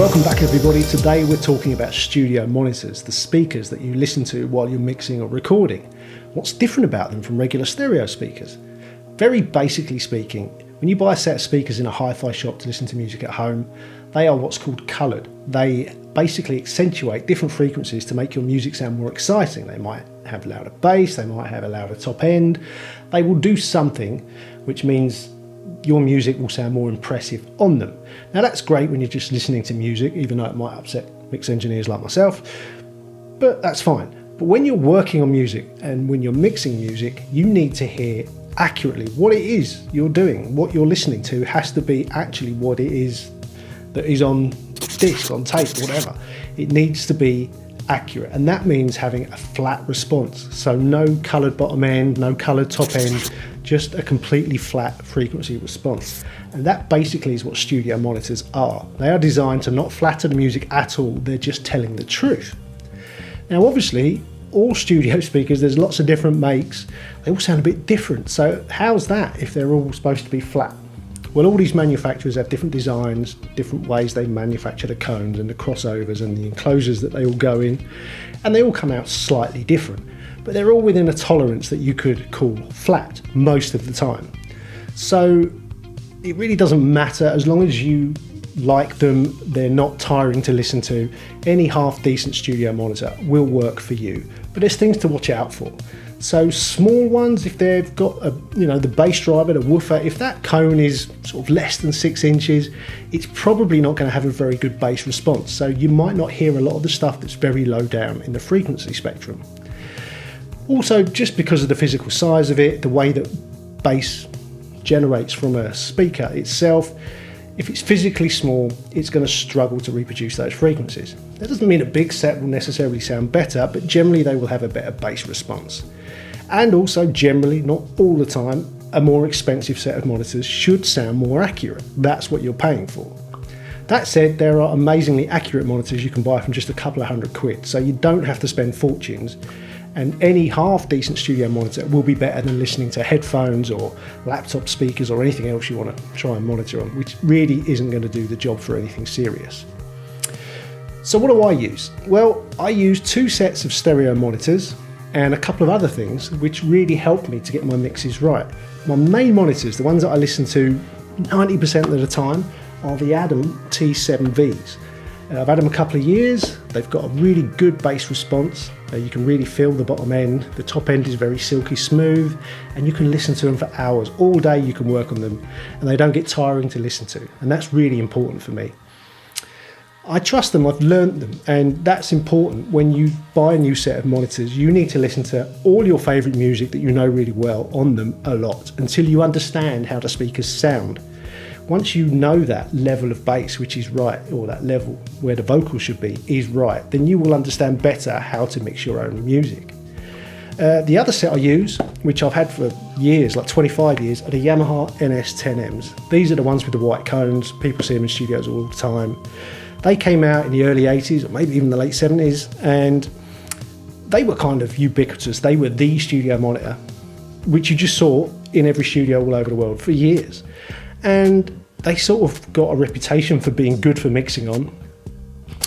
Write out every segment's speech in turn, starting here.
Welcome back everybody. Today we're talking about studio monitors, the speakers that you listen to while you're mixing or recording. What's different about them from regular stereo speakers? Very basically speaking, when you buy a set of speakers in a hi-fi shop to listen to music at home, they are what's called coloured. They basically accentuate different frequencies to make your music sound more exciting. They might have louder bass, they might have a louder top end. They will do something which means your music will sound more impressive on them. Now that's great when you're just listening to music, even though it might upset mix engineers like myself, but that's fine. But when you're working on music and when you're mixing music, you need to hear accurately what it is you're doing. What you're listening to has to be actually what it is that is on disc, on tape, whatever. It needs to be accurate, and that means having a flat response. So no coloured bottom end, no coloured top end, just a completely flat frequency response. And that basically is what studio monitors are. They are designed to not flatter the music at all, they're just telling the truth. Now obviously, all studio speakers, there's lots of different makes, they all sound a bit different. So how's that if they're all supposed to be flat? Well, all these manufacturers have different designs, different ways they manufacture the cones and the crossovers and the enclosures that they all go in, and they all come out slightly different. But they're all within a tolerance that you could call flat most of the time. So it really doesn't matter, as long as you like them, they're not tiring to listen to. Any half decent studio monitor will work for you, but there's things to watch out for. So small ones, if they've got the bass driver, the woofer, if that cone is sort of less than 6 inches, it's probably not going to have a very good bass response. So you might not hear a lot of the stuff that's very low down in the frequency spectrum. Also, just because of the physical size of it, the way that bass generates from a speaker itself, if it's physically small, it's going to struggle to reproduce those frequencies. That doesn't mean a big set will necessarily sound better, but generally they will have a better bass response. And also, generally, not all the time, a more expensive set of monitors should sound more accurate. That's what you're paying for. That said, there are amazingly accurate monitors you can buy from just a couple of £100, so you don't have to spend fortunes. And any half-decent studio monitor will be better than listening to headphones or laptop speakers or anything else you want to try and monitor on, which really isn't going to do the job for anything serious. So what do I use? Well, I use 2 sets of stereo monitors and a couple of other things which really help me to get my mixes right. My main monitors, the ones that I listen to 90% of the time, are the Adam T7Vs. I've had them a couple of years. They've got a really good bass response. You can really feel the bottom end. The top end is very silky smooth, and you can listen to them for hours. All day you can work on them, and they don't get tiring to listen to, and that's really important for me. I trust them, I've learned them, and that's important. When you buy a new set of monitors, you need to listen to all your favourite music that you know really well on them a lot, until you understand how the speakers sound. Once you know that level of bass which is right, or that level where the vocal should be is right, then you will understand better how to mix your own music. The other set I use, which I've had for years, like 25 years, are the Yamaha NS10Ms. These are the ones with the white cones. People see them in studios all the time. They came out in the early 80s, or maybe even the late 70s, and they were kind of ubiquitous. They were the studio monitor, which you just saw in every studio all over the world for years. And they sort of got a reputation for being good for mixing on,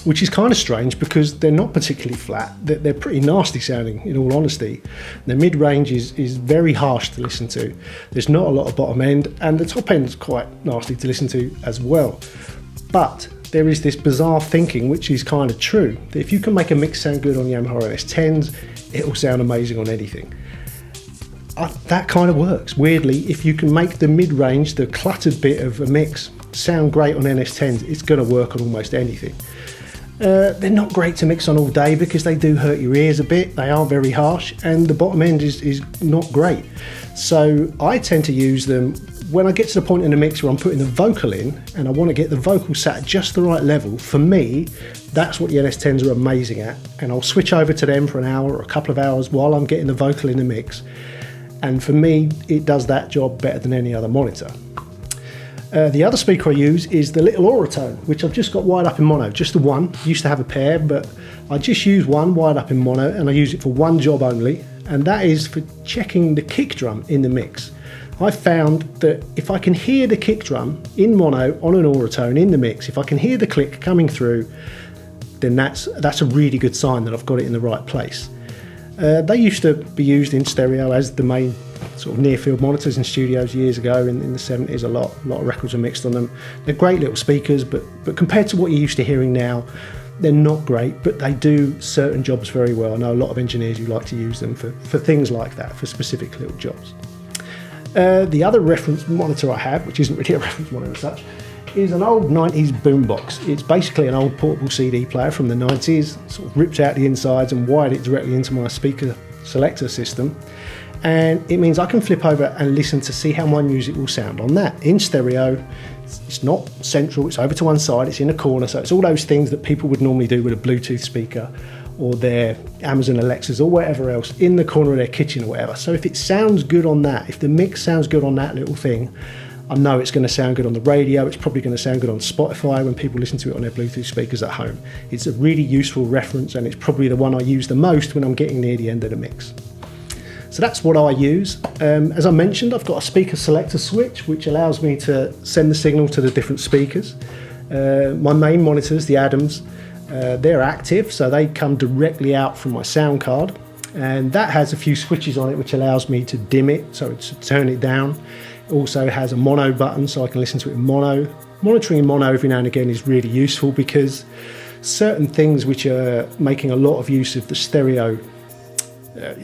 which is kind of strange because they're not particularly flat. They're pretty nasty sounding, in all honesty. The mid-range is very harsh to listen to. There's not a lot of bottom end, and the top end's quite nasty to listen to as well. But there is this bizarre thinking, which is kind of true, that if you can make a mix sound good on Yamaha NS10s, it will sound amazing on anything. That kind of works. Weirdly, if you can make the mid-range, the cluttered bit of a mix, sound great on NS10s, it's going to work on almost anything. They're not great to mix on all day because they do hurt your ears a bit. They are very harsh, and the bottom end is not great. So I tend to use them when I get to the point in the mix where I'm putting the vocal in and I want to get the vocal sat at just the right level. For me, that's what the NS10s are amazing at, and I'll switch over to them for an hour or a couple of hours while I'm getting the vocal in the mix. And for me, it does that job better than any other monitor. The other speaker I use is the little Auratone, which I've just got wired up in mono, just the one. Used to have a pair, but I just use one wired up in mono, and I use it for one job only, and that is for checking the kick drum in the mix. I found that if I can hear the kick drum in mono on an Auratone in the mix, if I can hear the click coming through, then that's a really good sign that I've got it in the right place. They used to be used in stereo as the main sort of near-field monitors in studios years ago in the 70s. A lot of records were mixed on them. They're great little speakers, but compared to what you're used to hearing now, they're not great, but they do certain jobs very well. I know a lot of engineers who like to use them for things like that, for specific little jobs. The other reference monitor I have, which isn't really a reference monitor as such, is an old 90s Boombox. It's basically an old portable CD player from the 90s, sort of ripped out the insides and wired it directly into my speaker selector system. And it means I can flip over and listen to see how my music will sound on that. In stereo, it's not central, it's over to one side, it's in a corner, so it's all those things that people would normally do with a Bluetooth speaker or their Amazon Alexas or whatever else in the corner of their kitchen or whatever. So if it sounds good on that, if the mix sounds good on that little thing, I know it's going to sound good on the radio. It's probably going to sound good on Spotify when people listen to it on their Bluetooth speakers at home. It's a really useful reference, and it's probably the one I use the most when I'm getting near the end of the mix. So that's what I use. As I mentioned, I've got a speaker selector switch, which allows me to send the signal to the different speakers. My main monitors, the Adams, they're active, so they come directly out from my sound card. And that has a few switches on it, which allows me to dim it, so to turn it down. It also has a mono button, so I can listen to it in mono. Monitoring in mono every now and again is really useful because certain things which are making a lot of use of the stereo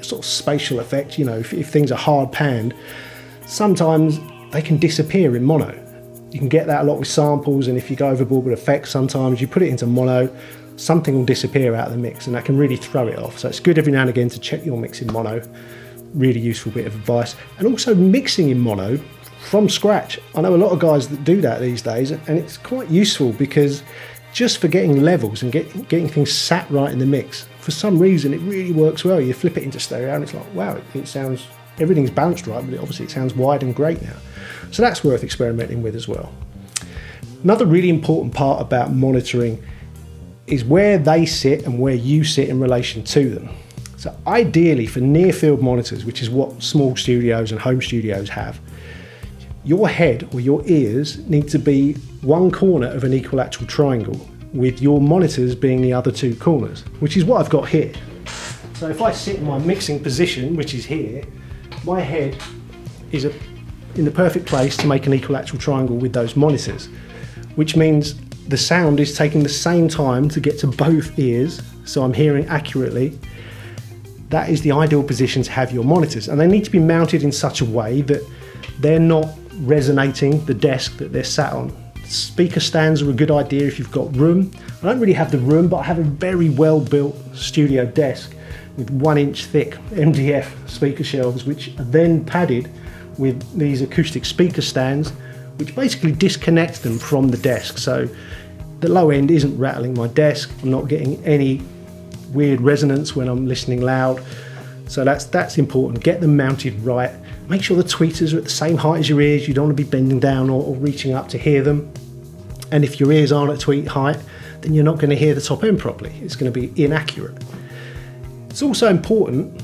sort of spatial effect, you know, if things are hard panned, sometimes they can disappear in mono. You can get that a lot with samples, and if you go overboard with effects, sometimes you put it into mono, something will disappear out of the mix, and that can really throw it off. So it's good every now and again to check your mix in mono. Really useful bit of advice. And also mixing in mono from scratch. I know a lot of guys that do that these days, and it's quite useful because just for getting levels and getting things sat right in the mix, for some reason it really works well. You flip it into stereo and it's like, wow, it sounds, everything's balanced right, but obviously it sounds wide and great now. So that's worth experimenting with as well. Another really important part about monitoring is where they sit and where you sit in relation to them. So ideally for near field monitors, which is what small studios and home studios have, your head or your ears need to be one corner of an equilateral triangle, with your monitors being the other two corners, which is what I've got here. So if I sit in my mixing position, which is here, my head is in the perfect place to make an equilateral triangle with those monitors, which means the sound is taking the same time to get to both ears, so I'm hearing accurately. That is the ideal position to have your monitors, and they need to be mounted in such a way that they're not resonating the desk that they're sat on. Speaker stands are a good idea if you've got room. I don't really have the room, but I have a very well built studio desk with 1 inch thick MDF speaker shelves, which are then padded with these acoustic speaker stands, which basically disconnect them from the desk. So the low end isn't rattling my desk. I'm not getting any weird resonance when I'm listening loud. So that's important. Get them mounted right. Make sure the tweeters are at the same height as your ears. You don't want to be bending down or reaching up to hear them. And if your ears aren't at tweet height, then you're not going to hear the top end properly. It's going to be inaccurate. It's also important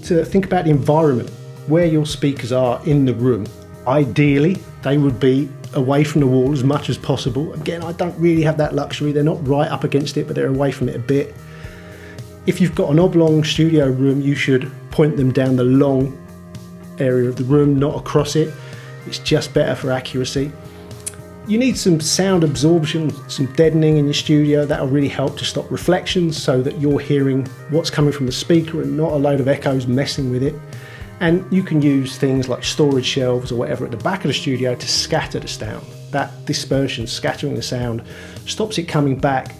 to think about the environment, where your speakers are in the room. Ideally, they would be away from the wall as much as possible. Again, I don't really have that luxury. They're not right up against it, but they're away from it a bit. If you've got an oblong studio room, you should point them down the long area of the room, not across it. It's just better for accuracy. You need some sound absorption, some deadening in your studio. That'll really help to stop reflections so that you're hearing what's coming from the speaker and not a load of echoes messing with it. And you can use things like storage shelves or whatever at the back of the studio to scatter the sound. That dispersion, scattering the sound, stops it coming back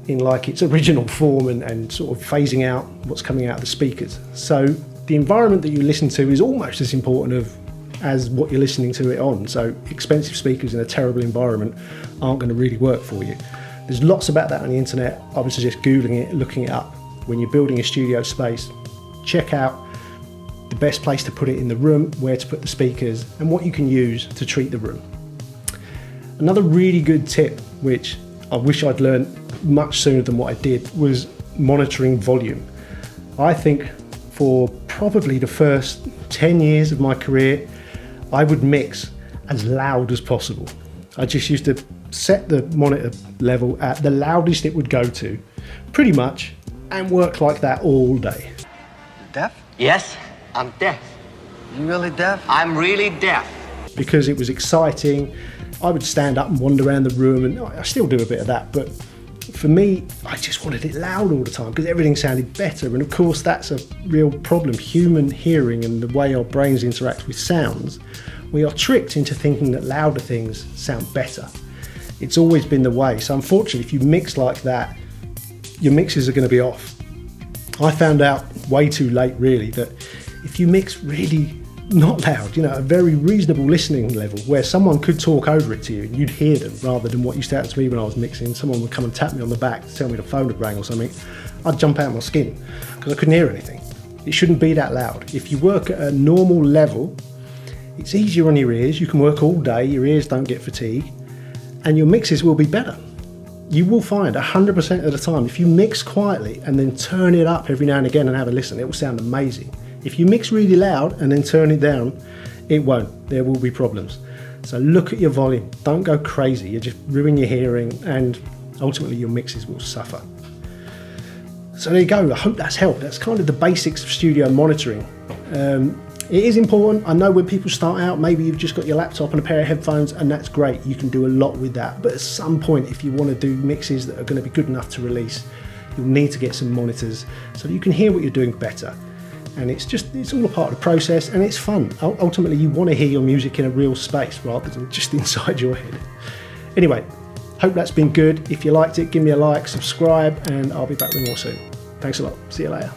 in like its original form and sort of phasing out what's coming out of the speakers. So the environment that you listen to is almost as important as what you're listening to it on. So expensive speakers in a terrible environment aren't going to really work for you. There's lots about that on the internet. I would suggest Googling it, looking it up. When you're building a studio space, check out the best place to put it in the room, where to put the speakers, and what you can use to treat the room. Another really good tip, which I wish I'd learned much sooner than what I did, was monitoring volume. I think for probably the first 10 years of my career, I would mix as loud as possible. I just used to set the monitor level at the loudest it would go to, pretty much, and work like that all day. Deaf? Yes, I'm deaf. You really deaf? I'm really deaf. Because it was exciting, I would stand up and wander around the room, and I still do a bit of that, but for me, I just wanted it loud all the time because everything sounded better. And of course, that's a real problem. Human hearing and the way our brains interact with sounds, we are tricked into thinking that louder things sound better. It's always been the way. So unfortunately, if you mix like that, your mixes are going to be off. I found out way too late, really, that if you mix really not loud, a very reasonable listening level where someone could talk over it to you and you'd hear them, rather than what used to happen to me when I was mixing. Someone would come and tap me on the back to tell me the phone had rang or something. I'd jump out of my skin because I couldn't hear anything. It shouldn't be that loud. If you work at a normal level, it's easier on your ears. You can work all day, your ears don't get fatigued, and your mixes will be better. You will find 100% of the time, if you mix quietly and then turn it up every now and again and have a listen, it will sound amazing. If you mix really loud and then turn it down, it won't. There will be problems. So look at your volume. Don't go crazy. You just ruin your hearing and ultimately your mixes will suffer. So there you go. I hope that's helped. That's kind of the basics of studio monitoring. It is important. I know when people start out, maybe you've just got your laptop and a pair of headphones, and that's great. You can do a lot with that. But at some point, if you want to do mixes that are going to be good enough to release, you'll need to get some monitors so that you can hear what you're doing better. And it's all a part of the process, and it's fun. Ultimately, you want to hear your music in a real space rather than just inside your head. Anyway, hope that's been good. If you liked it, give me a like, subscribe, and I'll be back with more soon. Thanks a lot. See you later.